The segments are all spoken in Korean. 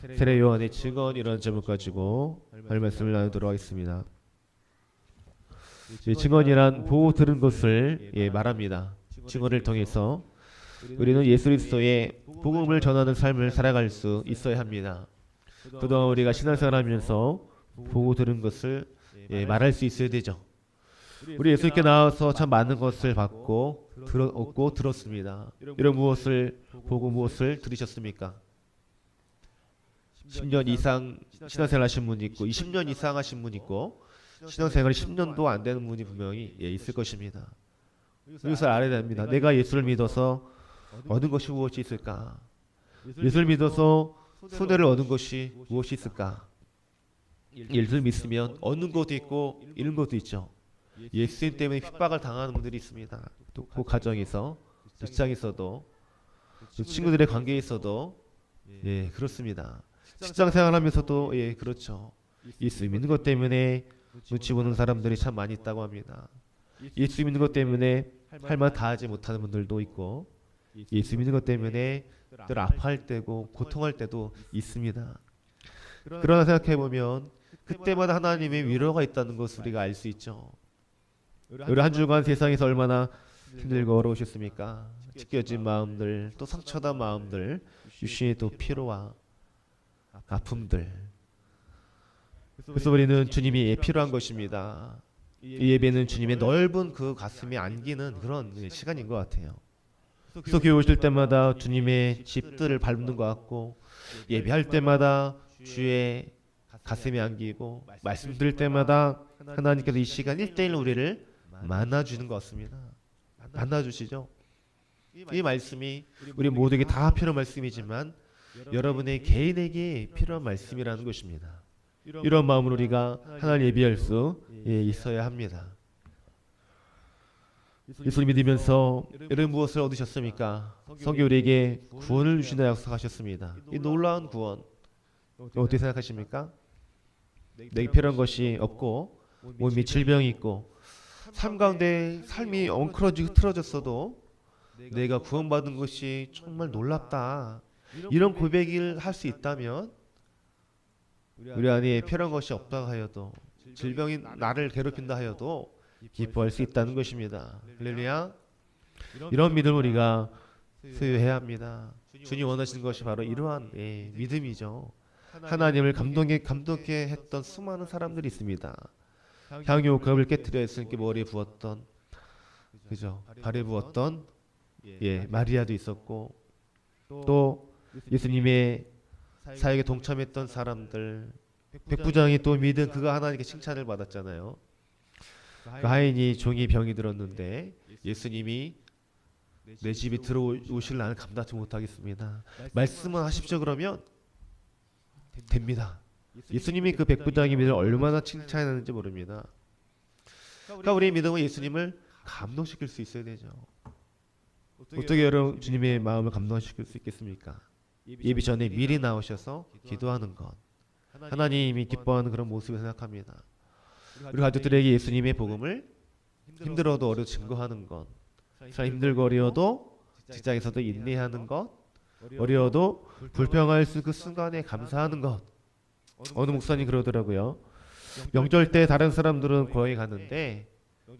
세례 요한의 증언이라는 제목 가지고 할 말씀을 나누도록 하겠습니다. 증언이란 보고 들은 것을 말합니다. 증언을 통해서 우리는 예수 그리스도의 복음을 전하는 삶을 살아갈 수 있어야 합니다. 그동안 우리가 신앙생활하면서 보고 들은 것을 말할 수 있어야 되죠. 우리 예수님께 나와서 참 많은 것을 받고 얻고 들었습니다. 이런 무엇을 보고 무엇을 들으셨습니까? 10년 이상 신앙생활 하신 분 있고 20년 이상 하신 분 있고 신앙생활이 10년도 안 되는 분이 분명히 있을 것입니다. 이것을 알아야 됩니다. 내가 예수를 믿어서 얻은 것이 무엇이 있을까? 예수를 믿어서 손해를 얻은 것이 무엇이 있을까? 예수를 믿으면 얻는 것도 있고 잃는 것도 있죠. 예수님 때문에 핍박을 당하는 분들이 있습니다. 또 그 가정에서, 직장에서도, 친구들의 관계에서도 그렇습니다. 직장 생활하면서도 그렇죠. 예수 믿는 것 때문에 눈치 보는 사람들이 참 많이 있다고 합니다. 예수 믿는 것 때문에 할 말 다 하지 못하는 분들도 있고 예수 믿는 것 때문에 늘 아파할 때고 고통할 때도 있습니다. 그러나 생각해보면 그때마다 하나님의 위로가 있다는 것을 우리가 알 수 있죠. 우리 한 주간 세상에서 얼마나 힘들고 어려우셨습니까? 찢겨진 마음들, 또 상처난 마음들, 유신의 또 피로와 아픔들. 그래서 우리는 주님이 필요한 것입니다. 이 예배는 주님의 넓은 그 가슴에 안기는 그런 시간인 것 같아요. 그래서 교회 오실 때마다 주님의 집들을 밟는 것 같고 예배할 때마다 주의 가슴에 안기고 말씀 들을 때마다 하나님께서 이 시간 1대1로 우리를 만나주는 것 같습니다. 만나주시죠. 이 말씀이 우리 모두에게 다 필요한 말씀이지만 여러분의 개인에게 필요한 말씀이라는 것입니다. 이런 마음으로 우리가 하나님 예배할 수 있어야 합니다. 예수를 믿으면서 여러분 무엇을 얻으셨습니까? 성경 우리에게 구원을 주신다 약속하셨습니다. 이 놀라운 구원 어떻게 생각하십니까? 내게 필요한 것이 없고 몸에 질병이 있고 삶 가운데 삶이 엉클어지고 틀어졌어도 내가 구원받은 것이 정말 놀랍다. 이런 고백을 할 수 있다면 우리 안에 필요한 것이 없다 하여도 질병이 나를 괴롭힌다 하여도 기뻐할 수 있다는 것입니다. 할렐루야. 이런 믿음을 우리가 소유해야 합니다. 주님 원하시는 것이 바로 이러한 믿음이죠. 하나님을 감동케 했던 수많은 사람들이 있습니다. 향유 컵을 깨뜨려 예수님께 머리에 부었던, 그죠? 발에 부었던 마리아도 있었고, 또 예수님의 사역에 동참했던 사람들, 백부장이 또 믿은 그가 하나님께 칭찬을 받았잖아요. 그 하인이 종이 병이 들었는데 예수님이 내 집에 들어오실 나는 감당하지 못하겠습니다. 말씀만 하십시오. 그러면 됩니다. 예수님이 그 백부장의 믿음을 얼마나 칭찬했는지 모릅니다. 그러니까 우리의 믿음은 예수님을 감동시킬 수 있어야 되죠. 어떻게 여러분 주님의 마음을 감동시킬 수 있겠습니까? 예비 전에 미리 나오셔서 기도하는 것, 하나님이 기뻐하는 그런 모습을 생각합니다. 우리 가족들에게 예수님의 복음을 힘들어도 어려도 증거하는 것, 힘들고 어려워도 직장에서도 인내하는 것, 어려워도 불평할 수 그 순간에 감사하는 것. 어느 목사님 그러더라고요. 명절 때 다른 사람들은 고향에 갔는데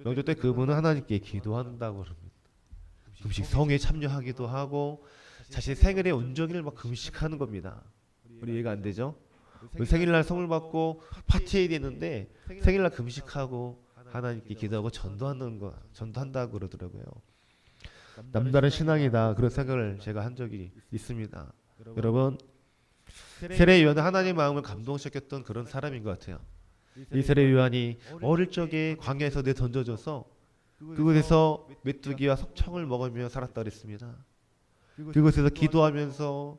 명절 때 그분은 하나님께 기도한다고 그럽니다. 금식 성회에 참여하기도 하고 자신의 생일에 온종일 막 금식하는 겁니다. 우리 이해가 안 되죠? 생일날 선물 받고 파티해야 되는데 생일날 금식하고 하나님께 기도하고 전도한다고 그러더라고요. 남다른 신앙이다 그런 생각을 제가 한 적이 있습니다. 여러분 세례 요한은 하나님의 마음을 감동시켰던 그런 사람인 것 같아요. 이 세례 요한이 어릴 적에 광야에서 내던져져서 그곳에서 메뚜기와 석청을 먹으며 살았다 그랬습니다. 그곳에서 기도하면서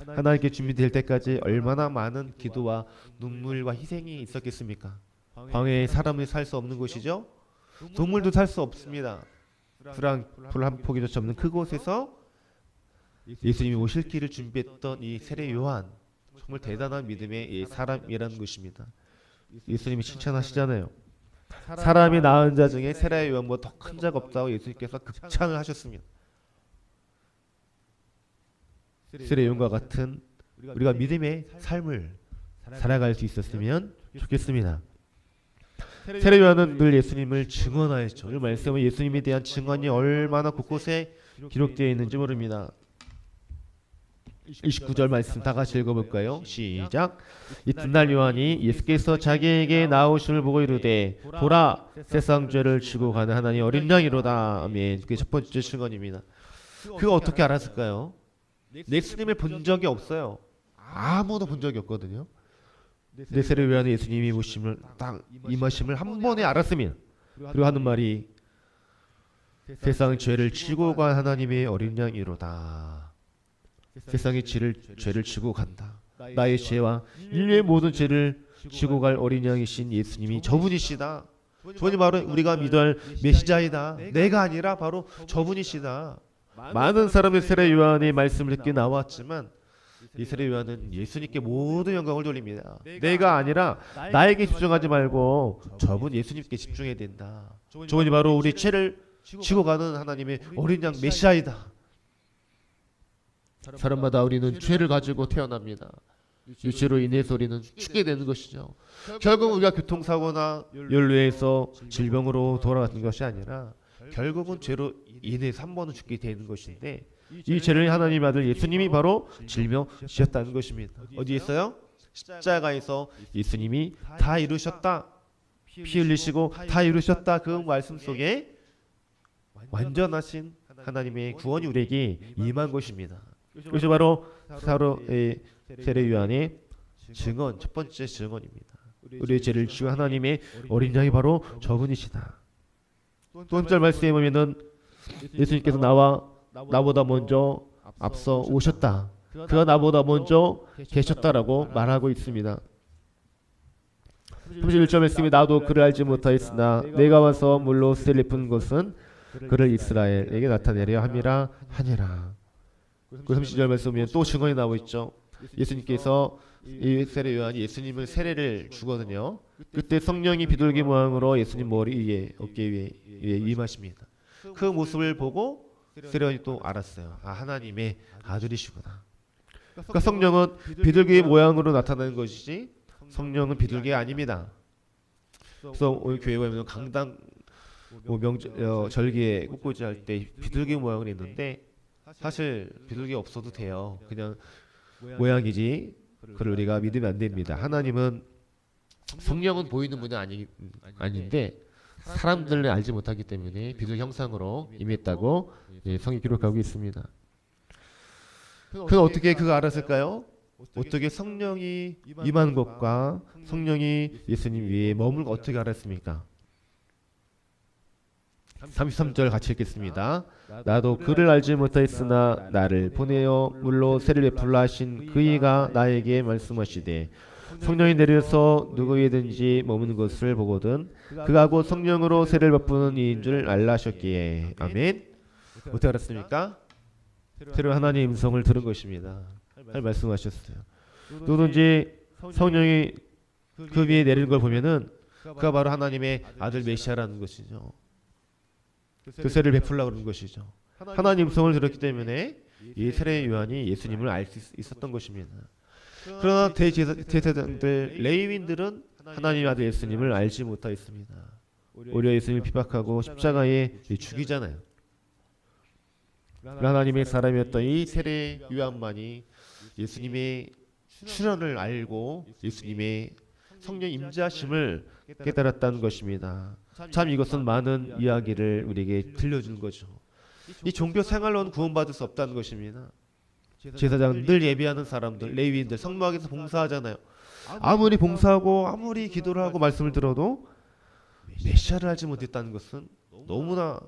하나님께 준비될 때까지 얼마나 많은 기도와 눈물과 희생이 있었겠습니까? 광야에 사람이 살 수 없는 곳이죠. 동물도 살 수 없습니다. 풀 한 포기조차 없는 그곳에서 예수님이 오실 길을 준비했던 이 세례 요한, 정말 대단한 믿음의 사람이라는 것입니다. 예수님이 칭찬하시잖아요. 사람이 낳은 자 중에 세례 요한보다 더 큰 자가 없다고 예수님께서 극찬을 하셨습니다. 세례 요한과 같은 우리가 믿음의 삶을 살아갈 수 있었으면 좋겠습니다. 세례 요한은 늘 예수님을 증언하였죠. 이 말씀은 예수님에 대한 증언이 얼마나 곳곳에 기록되어 있는지 모릅니다. 29절 말씀 다 같이 읽어볼까요? 시작. 이튿날 요한이 예수께서 자기에게 나오심을 보고 이르되 보라 세상 죄를 지고 가는 하나님의 어린 양이로다. 아멘. 그게 첫 번째 증언입니다. 그거 어떻게 알았을까요? 예수님을 본 적이 없어요. 아무도 본 적이 없거든요. 내 세례 요한은 예수님이 오심을 딱 임하심을 한 번에 알았으면, 그리고 하는 말이 세상 죄를 지고 간 하나님의 어린 양이로다. 세상의 죄를 지고 간다. 나의 죄와 인류의 모든 죄를 지고 갈 어린 양이신 예수님이 저분이시다. 저분이 바로 우리가 믿어야 할 메시자이다. 내가 아니라 바로 저분이시다. 많은 사람의 세례 요한의 말씀을 듣게 나왔지만 이 세례 요한은 예수님께 모든 영광을 돌립니다. 내가 아니라 나에게 집중하지 말고 저분 예수님께 집중해야 된다. 저분이 바로 우리 죄를 지고 가는 하나님의 어린 양 메시아이다. 사람마다 우리는 죄를 가지고 태어납니다. 이 죄로 인해서 우리는 죽게 되는 것이죠. 결국 우리가 교통사고나 연루해서 질병으로 돌아가는 것이 아니라 결국은 죄로 인해서 한 번은 죽게 되는 것인데, 이 죄를 하나님의 아들 예수님이 바로 짊어지셨다는 것입니다. 어디에 있어요? 십자가에서 예수님이 다 이루셨다. 피 흘리시고 다 이루셨다. 그 말씀 속에 완전하신 하나님의 구원이 우리에게 임한 것입니다. 그것이 바로 사도의 세례 요한의 증언, 첫 번째 증언입니다. 우리의 죄를 지고 하나님의 어린 양이 바로 저분이시다. 두 번째 말씀에 보면은 예수님께서 나보다 먼저 앞서 오셨다. 그가 나보다 먼저 계셨다라고 말하고 있습니다. 31절 말씀이 나도 그를 알지 못하였으나 내가 와서 물로 세례 푼 것은 그를 이스라엘에게 나타내려 함이라 하니라. 그 30절 말씀 보면 또 증언이 나오고 있죠. 예수님께서 이 세례 요한이 예수님을 세례를 주거든요. 그때 성령이 비둘기 모양으로 예수님 머리 위에 어깨 위에 임하십니다. 그 모습을 보고 세례 요한이 또 알았어요. 아, 하나님의 아들이시구나. 그러니까 성령은 비둘기 모양으로 나타나는 것이지 성령은 비둘기가 아닙니다. 그래서 오늘 교회에 보면 강당 절기에 꽃꽂이 할 때 비둘기 모양을 있는데 사실 비둘기 없어도 돼요. 그냥 모양이지 그걸 우리가 믿으면 안 됩니다. 하나님은 성령은 보이는 분이 아닌데 사람들은 알지 못하기 때문에 비둘기 형상으로 임했다고 성이 기록하고 있습니다. 그럼 어떻게 그거 알았을까요? 어떻게 성령이 임한 것과 성령이 예수님 위에 머물 것 어떻게 알았습니까? 33절 같이 읽겠습니다. 나도 그를 알지 못하였으나 나를 보내어 물로 세례를 베풀라 하신 그이가 나에게 말씀하시되 성령이 내려서 누구에든지 머무는 것을 보거든 그가 곧 성령으로 세례를 베푸는 이인 줄 알라 하셨기에. 아멘. 어떻게 알았습니까? 새로 하나님의 음성을 들은 것입니다. 잘 말씀하셨어요. 누구든지 성령이 그 위에 내리는 걸 보면은 그가 바로 하나님의 아들 메시아라는 것이죠. 그 세례를 베풀려고 그러는 것이죠. 하나님 음성을 들었기 때문에 이 세례 요한이 예수님을 알 수 있었던 것입니다. 그러나 대제사장들 레위인들은 하나님의 아들 예수님을 알지 못하였습니다. 오히려 예수님을 비박하고 십자가에 죽이잖아요. 하나님의 사람이었던 이 세례 요한만이 예수님의 출현을 알고 예수님의 성령 임재하심을 깨달았다는 것입니다. 참 이것은 많은 이야기를 우리에게 들려주는 거죠. 이 종교 생활로는 구원받을 수 없다는 것입니다. 제사장 늘 예배하는 사람들, 레위인들 성막에서 봉사하잖아요. 아무리 봉사하고 아무리 기도를 하고 말씀을 들어도 메시아를 알지 못했다는 것은 너무나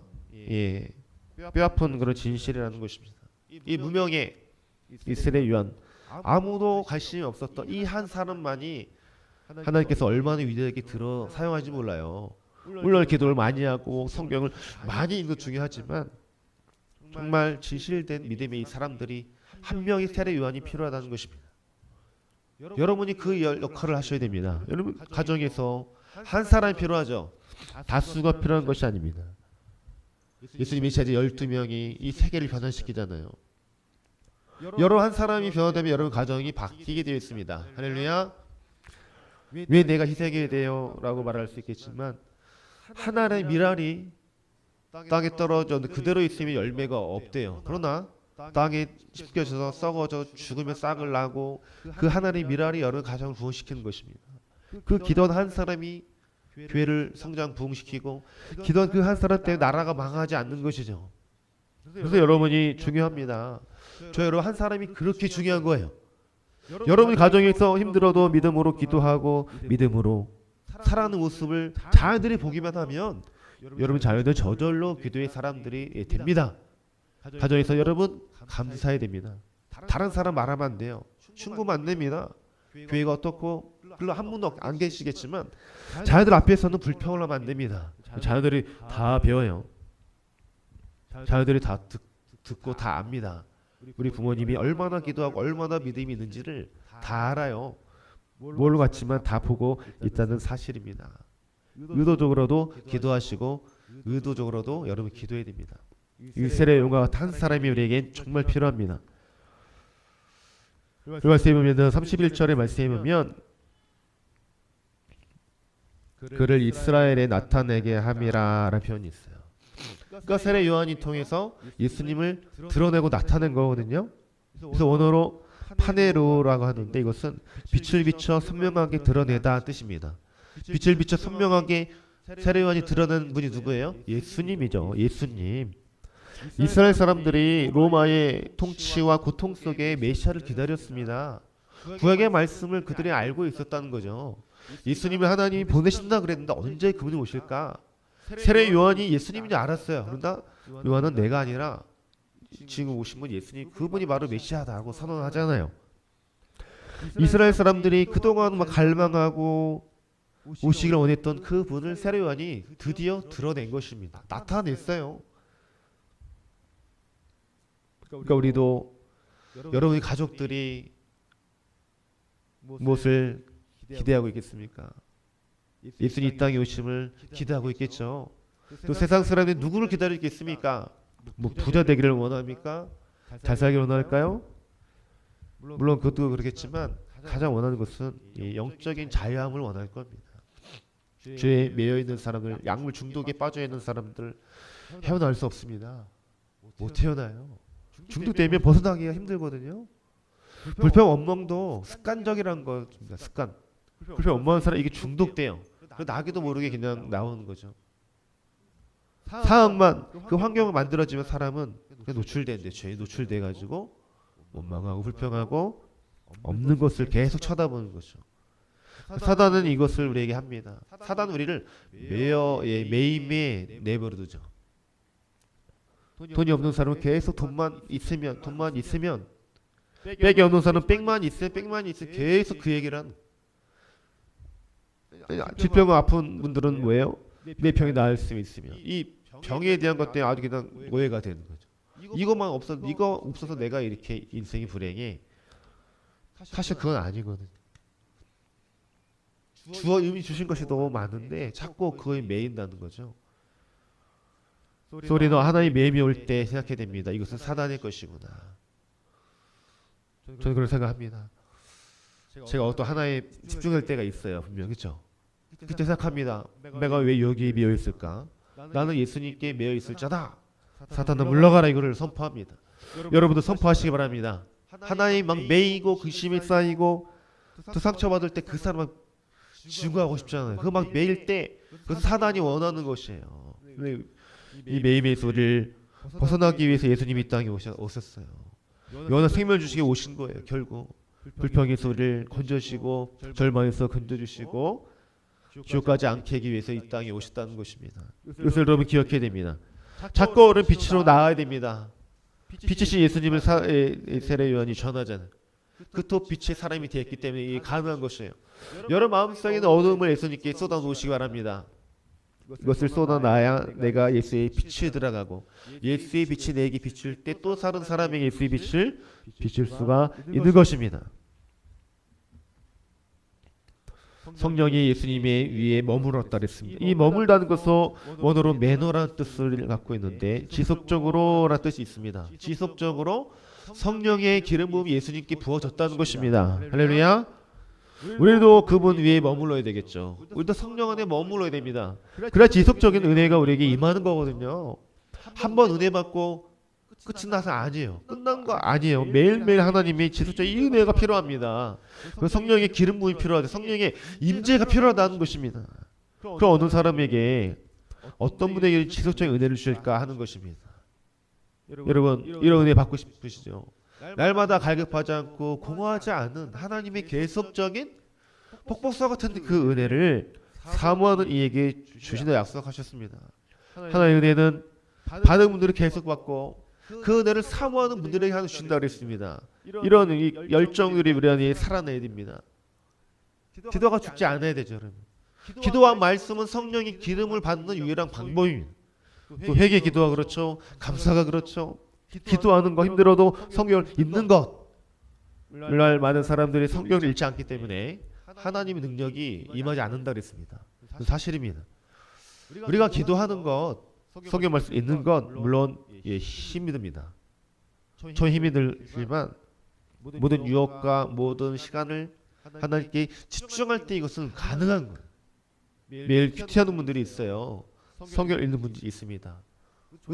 뼈아픈 그런 진실이라는 것입니다. 이 무명의 이 세례 요한, 아무도 관심이 없었던 이 한 사람만이 하나님께서 얼마나 위대하게 들어 사용하지 몰라요. 물론 기도를 많이 하고 성경을 많이 읽는 것 중요하지만 정말 진실된 믿음의 이 사람들이 한 명의 세례 요한이 필요하다는 것입니다. 여러분이 그 역할을 하셔야 됩니다. 여러분 가정에서 한 사람이 필요하죠. 다수가 필요한 것이 아닙니다. 예수님이 제자 12명이 이 세계를 변화시키잖아요. 여러 한 사람이 변화되면 여러분 가정이 바뀌게 되어 있습니다. 할렐루야. 왜 내가 희생해야 돼요? 라고 말할 수 있겠지만 한 알의 밀알이 땅에 떨어져 그대로 있으면 열매가 없대요. 그러나 땅에 씻겨져서 썩어져 죽으면 싹을 나고 그 한 알의 밀알이 여러 가정을 부흥시키는 것입니다. 그 기도한 한 사람이 교회를 성장 부흥시키고 기도한 그 한 사람 때문에 나라가 망하지 않는 것이죠. 그래서 여러분이 중요합니다. 저 여러분 한 사람이 그렇게 중요한 거예요. 여러분 가정에서 힘들어도 믿음으로 기도하고 믿음으로 살아가는 모습을 자녀들이 보기만 하면 여러분 자녀들 저절로 기도의 사람들이 됩니다. 가정에서 여러분 감사해야 됩니다. 다른 사람 말하면 안 돼요. 충고만 안 됩니다. 교회가 어떻고 물론 한 분도 안 계시겠지만 자녀들 앞에서는 불평을 하면 안 됩니다. 자녀들이 다 배워요. 자녀들이 다 듣고 다 압니다. 우리 부모님이 얼마나 기도하고 얼마나 믿음이 있는지를 다 알아요. 모르는 것 같지만 다 보고 있다는 사실입니다. 의도적으로도 기도하시고 의도적으로도 여러분 기도해야 됩니다. 이스라엘 용과 한 사람이 우리에겐 정말 필요합니다. 그 말씀에 보면 31절의 말씀에 보면 그를 이스라엘에 나타내게 함이라 라는 표현이 있어요. 그러니까 세례 요한이 통해서 예수님을 드러내고 나타낸 거거든요. 그래서 원어로 파네로라고 하는데 이것은 빛을 비춰 선명하게 드러내다 뜻입니다. 빛을 비춰 선명하게 세례 요한이 드러낸 분이 누구예요? 예수님이죠. 예수님. 이스라엘 사람들이 로마의 통치와 고통 속에 메시아를 기다렸습니다. 구약의 말씀을 그들이 알고 있었다는 거죠. 예수님을 하나님이 보내신다 그랬는데 언제 그분이 오실까? 세례 요한이 예수님인지 알았어요. 그런가 요한은 내가 아니라 지금 오신 분 예수님, 그분이 바로 메시아다고 선언하잖아요. 이스라엘 사람들이 그동안 막 갈망하고 오시기를 원했던 그 분을 세례 요한이 드디어 드러낸 것입니다. 나타냈어요. 그러니까 우리도 여러분의 가족들이 무엇을 기대하고 있겠습니까? 예수님 이 땅에 오심을 기대하고 있겠죠. 또 세상 사람들이 누구를 기다리겠습니까? 뭐 부자 되기를 원합니까? 잘 살기를 원할까요? 물론 그것도 그렇겠지만 가장 원하는 것은 이 영적인 자유함을 원할 겁니다. 죄에 매여 있는 사람들, 약물 중독에 빠져 있는 사람들 헤어날 수 없습니다. 못 헤어나요. 중독되면 벗어나기가 힘들거든요. 불평 원망도 습관적이라는 겁니다. 습관. 불평 원망하는 사람 이게 중독돼요. 나기도 모르게 그냥 나오는 거죠. 상황만 그 환경을 만들어지면 사람은 그냥 노출되는데 죄에 노출돼 가지고 원망하고 불평하고 없는 것을 계속 쳐다보는 거죠. 사단은 이것을 우리에게 합니다. 사단은 우리를 매임에 내버려두죠. 돈이 없는 사람은 계속 돈만 있으면 백이 없는 사람은 백만 있으면 계속 그 얘기를 하는. 질병 아픈 분들은 뭐예요? 내 병이 나을 수 있으면 이 병에 대한 것 때문에 아주 그냥 오해가 되는 거죠. 이거 없어서 내가 이렇게 인생이 불행해. 사실 그건 아니거든. 이미 주신 것이 너무 많은데 자꾸 그거에 매인다는 거죠. 우리는 하나님 매임이 올 때 생각해야 됩니다. 이것은 사단의 것이구나. 저는 그런 생각합니다. 제가 어떤 하나에 집중할 때가 있어요. 분명 그렇죠? 그때 생각합니다. 내가 왜 여기에 매여 있을까? 나는 예수님께 매여 있을 자다. 사탄아 물러가라 이거를 선포합니다. 여러분도 선포하시기 바랍니다. 하나님 막 매이고 근심이 쌓이고 또 상처받을 때 그 사람을 증오하고 싶잖아요. 그 막 매일 때 그것은 사단이 원하는 것이에요. 이 매임의 소리를 벗어나기 위해서 예수님이 이 땅에 오셨어요. 요한은 생명 주시기 오신 거예요. 결국 불평의 소리를 건져주시고 절망에서 건져주시고 지옥까지 않게 하기 위해서 이 땅에 오셨다는 것입니다. 이것을 여러분 기억해야 됩니다. 자꾸 어른 빛으로 나아야 됩니다. 빛이신 예수님을 세례 요한이 전하잖아요. 그 또 빛의 사람이 되었기 때문에 이게 가능한 것이에요. 여러분 마음속에 있는 어둠을 예수님께 쏟아놓으시기 바랍니다. 이것을 쏟아놔야 내가 예수의 빛에 들어가고 예수의 빛이 내게 비출 때 또 다른 사람에게 예수의 빛을 비출 수가 있는 것입니다. 성령이 예수님의 위에 머물렀다 그랬습니다. 이 머물다는 것은 원어로 매너라는 뜻을 갖고 있는데 지속적으로라는 뜻이 있습니다. 지속적으로 성령의 기름 부음이 예수님께 부어졌다는 것입니다. 할렐루야. 우리도 그분 위에 머물러야 되겠죠. 우리도 성령 안에 머물러야 됩니다. 그래야 지속적인 은혜가 우리에게 임하는 거거든요. 한 번 은혜 받고 끝이 나서 아니에요. 끝난 거 아니에요. 매일매일 하나님이 지속적인 이 은혜가 필요합니다. 그 성령의 기름 부음이 필요하다. 성령의 임재가 필요하다는 것입니다. 그 어느 사람에게 어떤 분에게 지속적인 은혜를 주실까 하는 것입니다. 여러분 이런 은혜 받고 싶으시죠? 날마다 갈급하지 않고 공허하지 않은 하나님의 계속적인 폭포수 같은 그 은혜를 사모하는 이에게 주신다 약속하셨습니다. 하나님의 은혜는 받은 분들이 계속 받고 그 은혜를 사모하는 분들에게 하나 주신다 그랬습니다. 이런 이 열정들이 우리 안에 살아내야 됩니다. 기도가 죽지 않아야 되죠. 여러분. 기도와 말씀은 성령의 기름을 받는 유일한 방법입니다. 또 회개 기도가 그렇죠. 감사가 그렇죠. 기도하는 거 힘들어도 성경을 읽는 것. 오늘날 많은 사람들이 성경을 읽지 않기 때문에 하나님의 능력이 임하지 않는다 그랬습니다. 사실입니다. 우리가 기도하는 것, 성경 말씀 읽는 것 물론 힘이 듭니다. 저 힘이 들지만 모든 유혹과 모든 시간을 하나님께 집중할 때 이것은 가능한 거예요. 매일 큐티하는 분들이 있어요. 성경 읽는 분들이 있습니다.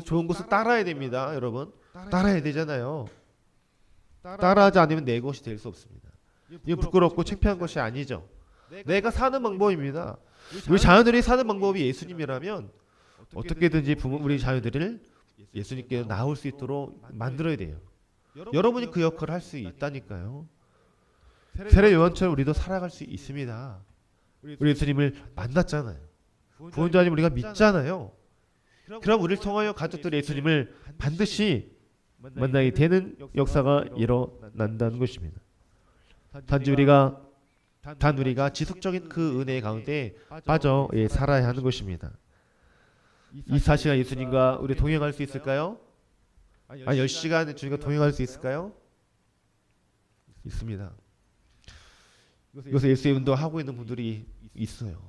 좋은 것을 따라야 됩니다. 여러분 따라야 되잖아요. 따라하지 않으면 내 것이 될 수 없습니다. 이거 부끄럽고 창피한 것이 아니죠. 내가 사는 방법입니다. 우리 자녀들이 사는 방법이 예수님이라면 어떻게든지 우리 자녀들을 예수님께 나올 수 있도록 만들어야 돼요. 여러분이 그 역할을 할 수 있다니까요. 세례 요한처럼 우리도 살아갈 수 있습니다. 우리 예수님을 만났잖아요. 구원자님 우리가 믿잖아요. 그럼 우리를 통하여 가족들이 예수님을 반드시 만나게 되는 역사가 일어난다는 것입니다. 단지 우리가 지속적인 그 은혜 가운데 빠져 살아야 하는 것입니다. 24시간 예수님과 우리 동행할 수 있을까요? 10시간 주님과 동행할 수 있을까요? 있습니다. 이것을 예수의 운동하고 있는 분들이 있어요.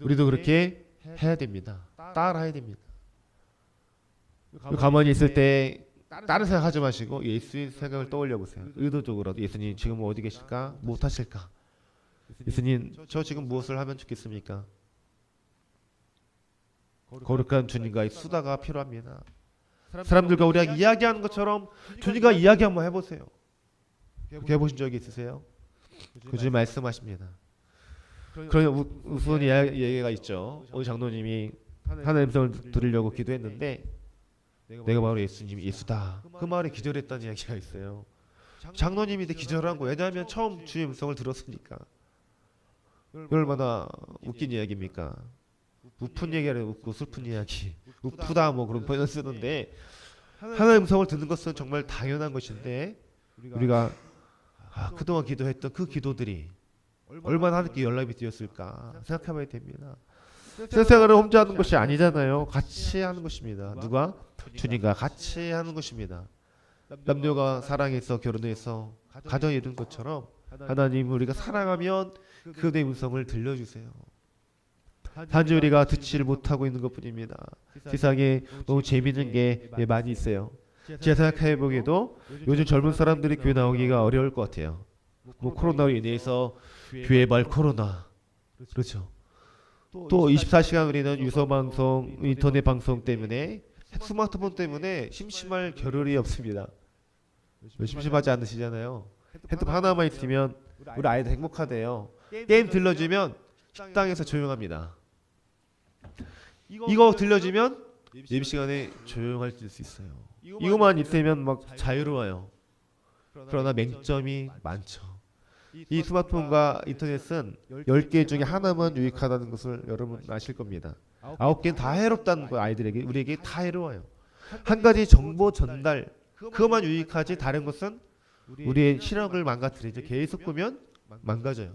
우리도 그렇게 해야 됩니다. 따라해야 됩니다. 가만히 있을 때 다른 생각하지 마시고 예수의 생각을 떠올려 보세요. 의도적으로라도 예수님 지금 어디 계실까? 무엇 하실까? 예수님 저 지금 무엇을 하면 좋겠습니까? 거룩한 주님과의 수다가 필요합니다. 사람들과 우리가 이야기하는 것처럼 주님과 이야기 한번 해보세요. 그렇게 해보신 적이 있으세요? 그 주님 말씀하십니다. 그런 우스운 얘기가 있죠. 어느 장로님이 하나님의 음성을 들으려고 기도했는데 내가 바로 예수님 예수다. 그 말에 기절했다는 이야기가 있어요. 장로님인데 기절한 거 왜냐하면 처음 주의 음성을 들었으니까. 얼마나 웃긴 이야기입니까? 우픈 얘기하려 웃고 슬픈 이야기. 우프다 뭐 그런 표현 쓰는데 하나님의 음성을 듣는 것은 정말 당연한 것인데 우리가 그동안 기도했던 그 기도들이 얼마나 하나님께 연락이 되었을까 생각해봐야 됩니다. 세상을 혼자 하는 것이 아니잖아요. 같이 하는 것입니다. 누가? 주님과 같이 하는 것입니다. 남녀가 사랑해서 결혼해서 가정이 이룬 것처럼 하나님 우리가 사랑하면 그의 음성을 들려주세요. 단지 우리가 듣지를 못하고 있는 것뿐입니다. 세상에 너무 재미있는 게 많이 있어요. 제가 생각해보기에도 요즘 젊은 사람들이 교회 나오기가 어려울 것 같아요. 뭐 코로나로 인해서 교회 말 코로나 그렇죠. 또 24시간 우리는 유서방송, 인터넷 방송 때문에 스마트폰 때문에 심심할 겨를이 없습니다. 심심하지 않으시잖아요. 핸드폰 하나만 있으면 우리 아이들 행복하대요. 게임 들려주면 식당에서 조용합니다. 이거 들려주면 예배 시간에 조용할 수 있어요. 이것만 있으면 막 자유로워요. 그러나 맹점이 많죠. 이 스마트폰과 인터넷은 10개 중에 하나만 유익하다는 것을 여러분 아실 겁니다. 9개는 다 해롭다는 거 아이들에게 우리에게 다 해로워요. 한 가지 정보 전달 그것만 유익하지 다른 것은 우리의 시력을 망가뜨리죠. 계속 보면 망가져요.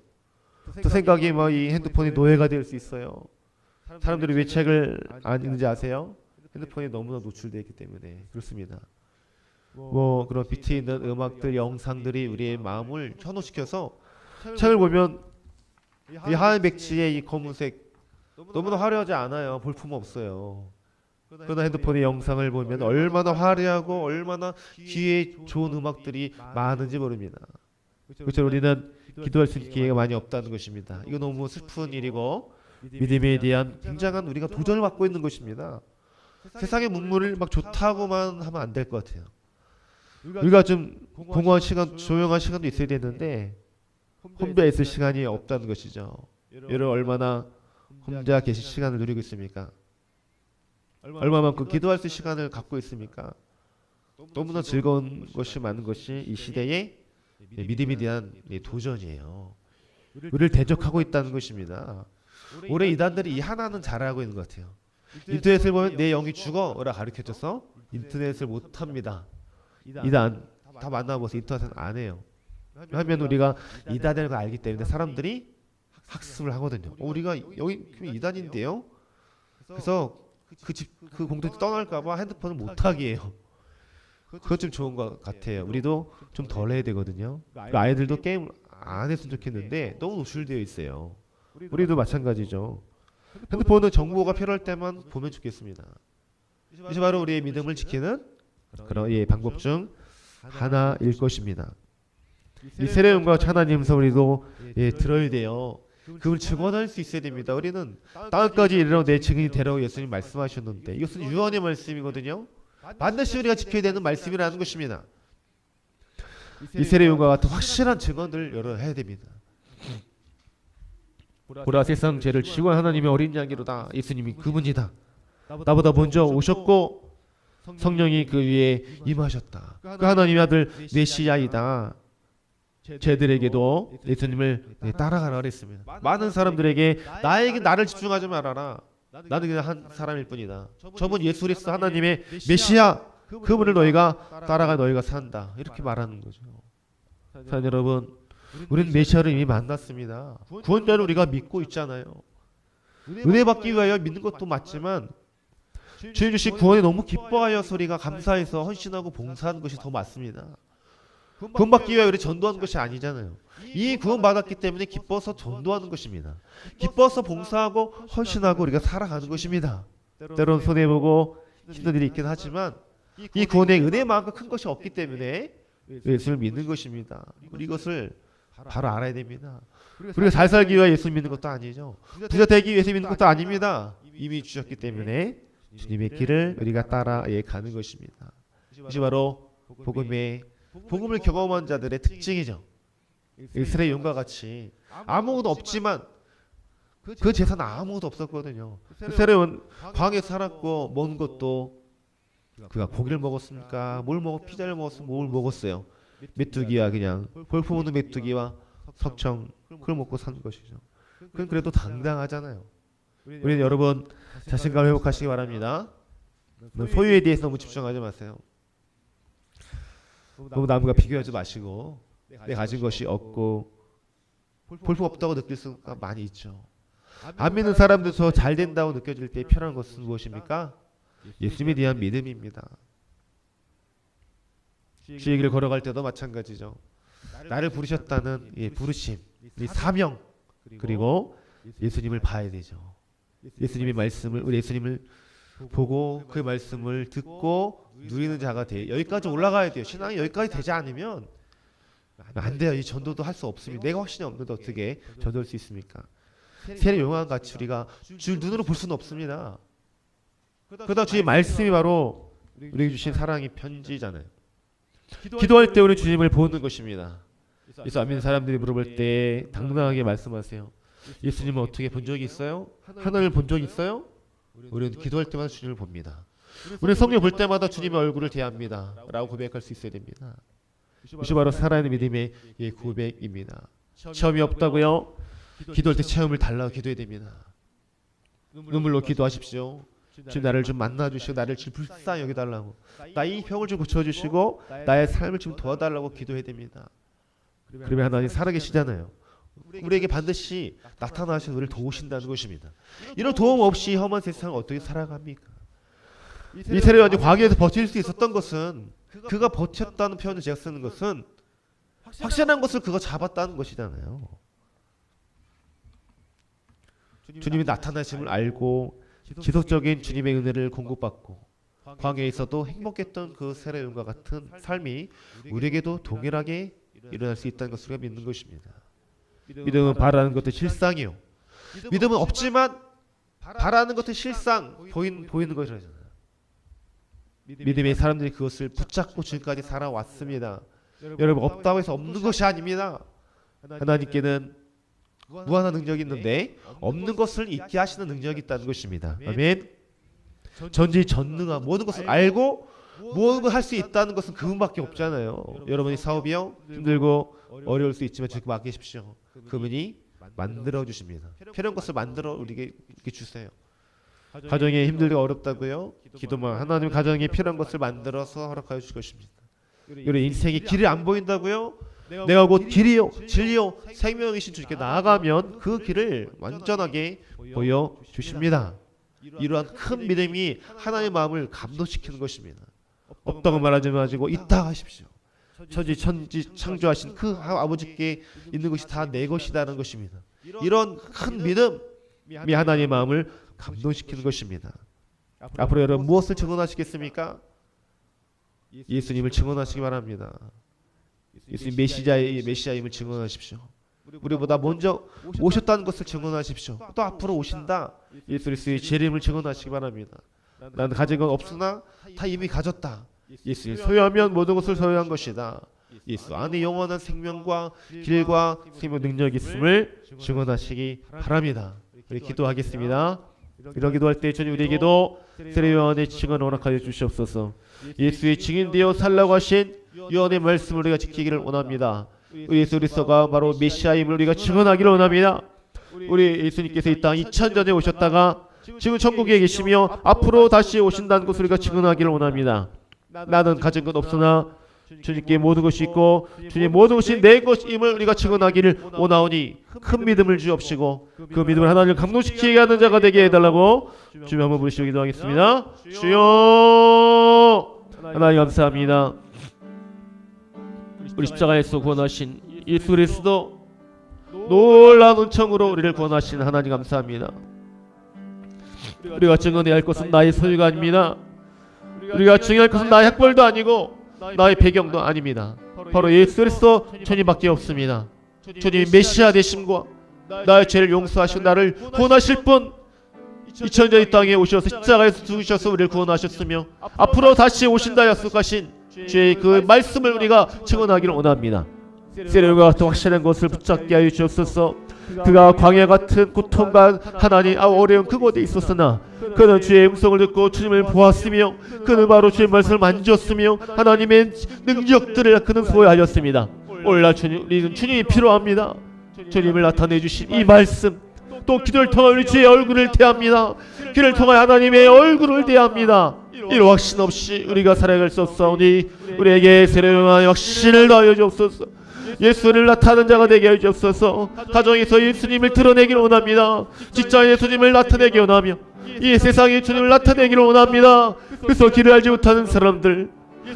또 생각이 뭐 이 핸드폰이 노예가 될 수 있어요. 사람들이 왜 책을 안 읽는지 아세요? 핸드폰에 너무나 노출되어 있기 때문에 그렇습니다. 뭐 그런 빛이 있는 음악들, 영상들이 우리의 마음을 현혹시켜서 책을 보면 이 하얀 백지의 이 검은색 너무나 화려하지 않아요. 볼품 없어요. 그러나 핸드폰의 영상을 보면 얼마나 화려하고 얼마나 귀에 좋은 음악들이 많은지 모릅니다. 그렇죠. 우리는 기도할 수 있는 기회가 많이 없다는 것입니다. 이거 너무 슬픈 일이고 믿음에 대한 굉장한 우리가 도전을 받고 있는 것입니다. 세상의 문물을 막 좋다고만 하면 안 될 것 같아요. 우리가 좀 공허한 시간, 조용한 시간도 있어야 되는데 혼자 있을 시간이 없다는 것이죠. 여러분 얼마나 혼자 계실 시간을 누리고 있습니까? 얼마만큼 기도할 수 있는 시간을 갖고 있습니까? 너무나 즐거운 것이 많은 것이 이 시대의 믿음에 대한 도전이에요. 우리를 대적하고 있다는 것입니다. 올해 이단들이 이 하나는 잘하고 있는 것 같아요. 인터넷을 보면 내 영이 죽어라 가르쳐줘서 인터넷을 못합니다. 이단 다 만나보세요. 인터넷은 안 해요. 하면 우리가 이단이라는 걸 알기 때문에 사람들이 학습을 하거든요. 우리가 여기 이단인데요. 그래서 그 공동체 떠날까봐 핸드폰을 못하게 해요. 그것 좀 좋은 것 같아요. 우리도 좀 덜 해야 되거든요. 아이들도 게임 안 했으면 좋겠는데 너무 노출되어 있어요. 우리도 마찬가지죠. 핸드폰은 정보가 필요할 때만 보면 좋겠습니다. 이것이 바로 우리의 믿음을 지키는 그런 방법 중 하나일 것입니다. 이 세례요한과 하나님 소리도 들어야 돼요. 그걸 증언할 수 있어야 됩니다. 우리는 땅까지 이르러 내 증인이 되라고 예수님 말씀하셨는데 이것은 유언의 말씀이거든요. 반드시 우리가 지켜야 되는 말씀이라는 것입니다. 이 세례요한과 같은 확실한 증언을 해야 됩니다. 보라 세상 죄를 지고 하나님의 어린 양이로다. 예수님이 그분이다. 나보다 먼저 오셨고 성령이 그 위에 임하셨다. 그 하나님의 아들 메시아이다. 쟤들에게도 예수님을 따라가라 그랬습니다. 많은 사람들에게 나에게 나를 집중하지 말아라. 나는 그냥 한 사람일 뿐이다. 저분 예수 그리스도 하나님의 메시아 그분을 너희가 따라가 너희가 산다. 이렇게 말하는 거죠. 사랑하는 여러분, 우리는 메시아를 이미 만났습니다. 구원자를 우리가 믿고 있잖아요. 은혜 받기 위하여 믿는 것도 맞지만 주님 주신 구원에 너무 기뻐하여서 우리가 감사해서 헌신하고 봉사하는 것이 더 맞습니다. 구원받기 위하여 우리 전도하는 것이 아니잖아요. 이 구원받았기 때문에 기뻐서 전도하는 것입니다. 기뻐서 봉사하고 헌신하고 우리가 살아가는 것입니다. 때론 손해보고 힘든 일이 있긴 하지만 이 구원의 은혜만큼 큰 것이 없기 때문에 예수를 믿는 것입니다. 우리 이것을 바로 알아야 됩니다. 우리가 잘 살기 위해 예수 믿는 것도 아니죠. 부자 되기 위해서 믿는 것도 아닙니다. 이미 주셨기 때문에 주님의 길을 우리가 따라 가는 것입니다. 이것이 바로 복음을 경험한 자들의 특징이죠. 이스라엘 용과 같이 아무것도 없지만 그 재산은 아무것도 없었거든요. 이스라엘은 광야에 살았고 먹는 것도 그가 고기를 먹었습니까? 뭘 피자를 먹었으면 뭘 먹었어요? 메뚜기와 그냥 볼품 없는 메뚜기와 석청 그걸 먹고 사는 것이죠. 그건 그래도 당당하잖아요. 우리는 여러분 자신감 회복하시기 바랍니다. 소유에 대해서 너무 집중하지 마세요. 너무 남과 비교하지 마시고 내 가진 것이 없고 볼품 없다고 느낄 수가 많이 있죠. 안 믿는 사람들도 잘 된다고 느껴질 때 필요한 것은 무엇입니까? 예수님에 대한 믿음입니다. 주의 길을 걸어갈 때도 마찬가지죠. 나를 부르셨다는 부르심, 사명 그리고 예수님을 봐야 되죠. 예수님의 말씀을 우리 예수님을 보고 그 말씀을 듣고 누리는 자가 돼 여기까지 올라가야 돼요. 신앙이 여기까지 되지 않으면 안 돼요. 이 전도도 할 수 없습니다. 내가 확신이 없는데 어떻게 전도할 수 있습니까? 세례 요한 같이 우리가 주 눈으로 볼 수는 없습니다. 그러다 주의 말씀이 바로 우리에게 주신 사랑의 편지잖아요. 기도할 때 우리 주님을 보는 것입니다. 예수 안 믿는 사람들이 물어볼 때 당당하게 말씀하세요. 예수님은 어떻게 본 적이 있어요? 하나님을 본 적이 있어요? 우리는 기도할 때마다 주님을 봅니다. 우리는 성경 볼 때마다 주님의 얼굴을 대합니다. 라고 고백할 수 있어야 됩니다. 이것이 바로 살아있는 믿음의 고백입니다. 체험이 없다고요? 기도할 때 체험을 달라고 기도해야 됩니다. 눈물로 기도하십시오. 주님 나를 좀 만나주시고 나를 좀 불쌍히 여겨달라고 나의 병을 좀 고쳐주시고 나의 삶을 좀 도와달라고 기도해야 됩니다. 그러면 하나님 살아계시잖아요. 우리에게 반드시 나타나셔서 우리를 도우신다는 것입니다. 이런 도움 없이 험한 세상을 어떻게 살아갑니까? 이 세례요한이 광야에서 버틸 수 있었던 것은 그가 버텼다는 표현을 제가 쓰는 것은 확실한 것을 그가 잡았다는 것이잖아요. 주님이 나타나심을 알고 지속적인 주님의 은혜를 공급받고 광야에서도 행복했던 그 세례요한과 같은 삶이 우리에게도 동일하게 일어날 수 있다는 것을 우리가 믿는 것입니다. 믿음은 바라는 것도 실상이요. 믿음은 없지만 바라는 것도 실상 보이는 것이잖아요. 믿음의 사람들이 그것을 붙잡고 지금까지 살아왔습니다. 여러분, 없다고 해서 없는 것이 아닙니다. 하나님께는 무한한 능력이 있는데 없는 것을 있게 하시는 능력이 있다는 것입니다. 아멘. 전지전능한 모든 것을 알고 모든 걸 할 수 있다는 것은 그분밖에 없잖아요. 여러분이 사업이요 힘들고 어려울 수 있지만 주님께 맡기십시오. 그분이 만들어 주십니다. 필요한 것을 만들어 우리에게 주세요. 가정이 힘들고 어렵다고요? 기도만 하나님 가정에 필요한 것을 만들어서 허락하여 주실 것입니다. 우리 인생의 길이 안 보인다고요? 내가 곧 길이요 진리요 생명이신 주님께 나아가면 그 길을 완전하게 보여주십니다. 이러한 큰 믿음이 하나님의 마음을 감동시키는 것입니다. 없다고 말하지 마시고 있다 하십시오. 천지 창조하신 그 아버지께 있는 것이 다 내 것이다라는 것입니다. 이런 큰 믿음이 하나님의 마음을 감동시키는 것입니다. 앞으로 여러분 무엇을 증언하시겠습니까? 예수님을 증언하시기 바랍니다. 예수님 메시아임을 증언하십시오. 우리보다 먼저 오셨다는 것을 증언하십시오. 또 앞으로 오신다. 예수 그리스도의 재림을 증언하시기 바랍니다. 나는 가진 건 없으나 다 이미 가졌다. 예수를 소유하면 모든 것을 소유한 것이다. 예수 안에 영원한 생명과 길과 생명 능력이 있음을 증언하시기 바랍니다. 우리 기도하겠습니다. 이런 기도할 때 주님 우리에게도 세례요한의 증언을 허락하여 주시옵소서. 예수의 증인되어 살라고 하신 요한의 말씀을 우리가 지키기를 원합니다. 우리 예수 그리스도가 바로 메시아임을 우리가 증언하기를 원합니다. 우리 예수님께서 이 땅 2000년에 오셨다가 지금 천국에 계시며 앞으로 다시 오신다는 것을 우리가 증언하기를 원합니다. 나는 가진 것 없으나 주님께 모든 것이 있고 주님 모든 것이 내 것임을 우리가 증언하기를 원하오니 큰 믿음을 주옵시고 그 믿음을 하나님을 감동시키게 하는 자가 되게 해달라고 주님 한번 부르시고 기도하겠습니다. 주여 하나님 감사합니다. 우리 십자가에서 구원하신 예수 그리스도 놀라운 은총으로 우리를 구원하신 하나님 감사합니다. 우리가 증언해야 할 것은 나의 소유가 아닙니다. 우리가 증언할 것은 나의 학벌도 아니고 나의 배경도 아닙니다. 바로 예수 그리스도 주님밖에 없습니다. 주님이 메시아 되심과 나의 죄를 용서하시고 나를 구원하실 분 2000년 이 땅에 오셔서 십자가에서 죽으셔서 우리를 구원하셨으며 앞으로 다시 오신다 약속하신 주의 그 말씀을 우리가 증언하기를 원합니다. 세례요한과 같은 확실한 것을 붙잡게 하여 주옵소서. 그가 광야 같은 고통과 하나님 어려운 그곳에 있었으나 그는 주의 음성을 듣고 주님을 보았으며 그는 바로 주의 말씀을 만졌으며 하나님의 능력들을 그는 소유하였습니다. 오늘날 우리는 주님이 필요합니다. 주님을 나타내 주신 이 말씀 또 기도를 통해 우리 주의 얼굴을 대합니다. 기도를 통해 하나님의 얼굴을 대합니다. 이런 확신 없이 우리가 살아갈 수 없사오니 우리에게 세례요한의 확신을 더하여 주옵소서. 예수를 나타내는 자가 되게 하여 주옵소서. 가정에서 예수님을 드러내기를 원합니다. 직장에서 주님을 나타내기 원하며 이 세상에 주님을 나타내기를 원합니다. 그래서 길을 알지 못하는 사람들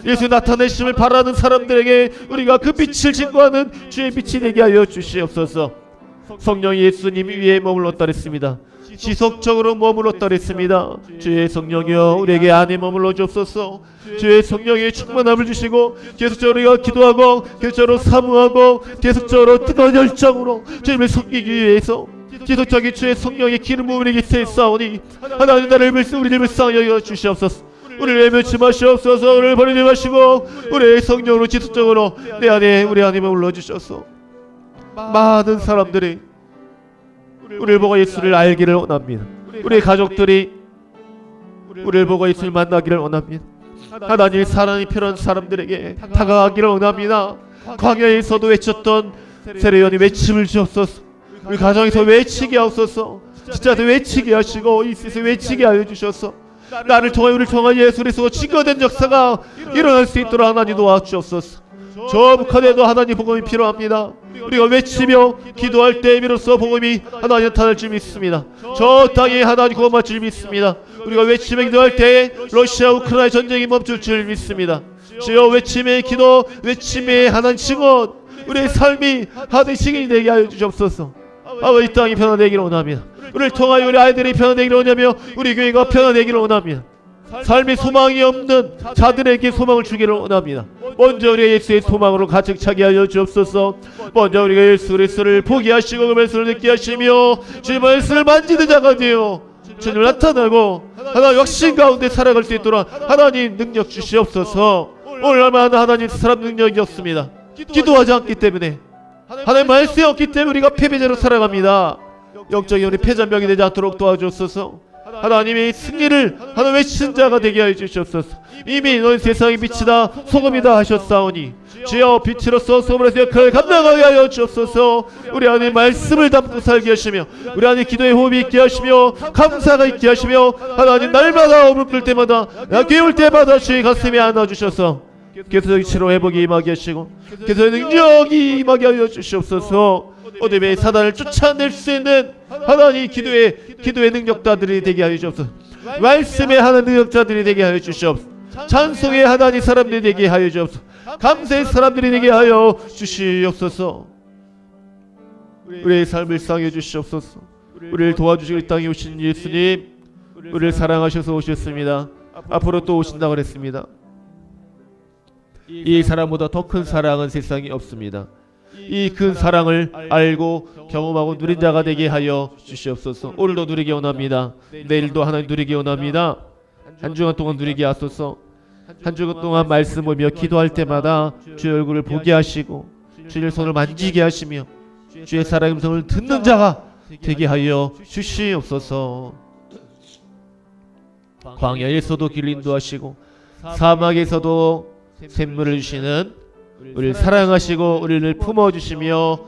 예수 나타내심을 바라는 사람들에게 우리가 그 빛을 증거하는 주의 빛이 되게 하여 주시옵소서. 성령이 예수님 위에 머물렀다 그랬습니다. 지속적으로 머물렀다 그랬습니다. 주의 성령이여 우리에게 안에 머물러 주옵소서. 주의 성령의 충만함을 주시고 계속적으로 우리가 기도하고 계속적으로 사모하고 계속적으로 뜨거운 열정으로 주님을 섬기기 위해서 지속적인 주의 성령의 기름 부음을 우리에게 세사오니 하나님 나를 우리를 불쌍히 여겨 주시옵소서. 우리를 외면치 마시옵소서. 우리를 버리지 마시고 우리의 성령으로 지속적으로 내 안에 우리 안에 머물러 주셔서 많은 사람들이 우리를 보고 예수를 알기를 원합니다. 우리의 가족들이 우리를 보고 예수를 만나기를 원합니다. 하나님의 사랑이 필요한 사람들에게 다가가기를 원합니다. 광야에서도 외쳤던 세례요한이 외침을 주옵소서. 우리 가정에서 외치게 하옵소서. 진짜도 외치게 하시고 이 세상에 외치게 하여 주셔서 나를 통해 우리를 통해 예수 그리스도 증거된 역사가 일어날 수 있도록 하나님 도와주옵소서. 저 북한에도 하나님 복음이 필요합니다. 우리가 외치며 기도할 때 비로소 복음이 하나님 나타날 줄 믿습니다. 저 땅에 하나님 구원받을 줄 믿습니다. 우리가 외치며 기도할 때 러시아 우크라이나 전쟁이 멈출 줄 믿습니다. 주여 외침의 기도 외침의 하나님 증언 우리의 삶이 하나님의 증인이 되게 하여 주옵소서. 아버지 이 땅이 변화되기를 원합니다. 우리를 통하여 우리 아이들이 편안되기를 원하며 우리 교회가 편안되기를 원합니다. 삶의 소망이 없는 자들에게 소망을 주기를 원합니다. 먼저 우리가 예수의 소망으로 가득 차게 하여 주옵소서. 먼저 우리가 예수 그리스도를 포기하시고 그 말씀을 듣게 하시며 주의 말씀을 만지는 자가 되어 주님을 나타나고 하나님 확신 가운데 살아갈 수 있도록 하나님 능력 주시옵소서. 오늘 얼마나 하나님 사람 능력이 없습니다. 기도하지 않기 때문에, 하나님 말씀이 없기 때문에 우리가 패배자로 살아갑니다. 영적인 우리 패자병이 되지 않도록 도와주옵소서. 하나님의 승리를 하나님 외친 자가 되게 하여 주시옵소서. 이미 너희 세상의 빛이다 소금이다 하셨사오니 주여 빛으로서 소금으로서 역할을 감당하게 하여 주옵소서. 우리 안에 말씀을 담고 살게 하시며 우리 안에 기도의 호흡이 있게 하시며 감사가 있게 하시며 하나님 날마다 오물 끓 때마다 깨울 때마다 주의 가슴에 안아주셔서 계속적인 치료 회복이 임하게 하시고 계속적인 능력이 임하게 하여 주시옵소서. 어둠의 사단을 쫓아낼 수 있는 하나님 기도의 능력자들이 되게 하여 주옵소서. 말씀의 하나님 능력자들이 되게 하여 주시옵소서. 찬송의 하나님 사람들이 되게 하여 주옵소서. 감사의 사람들이 되게 하여 주시옵소서. 우리의 삶을 상해 주시옵소서. 우리를 도와주시고 이 땅에 오신 예수님, 우리를 사랑하셔서 오셨습니다. 앞으로 또 오신다고 그랬습니다. 이 사랑보다 더 큰 사랑은 세상에 없습니다. 이 큰 사랑을 알고 경험하고 누린 자가 되게 하여 주시옵소서. 오늘도 누리기 원합니다. 내일도 하나님 누리기 원합니다. 한 주간 동안 누리게 하소서. 한 주간 동안 말씀 보며 기도할 때마다 주의 얼굴을 보게 하시고 주의 손을 만지게 하시며 주의 사랑의 음성을 듣는 자가 되게 하여 주시옵소서. 광야에서도 길 인도하시고 사막에서도 샘물을 주시는 우리를 사랑하시고 우리를 품어주시며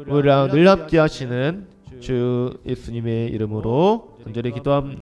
우리랑 늘 함께 하시는 주 예수님의 이름으로 간절히 기도합니다.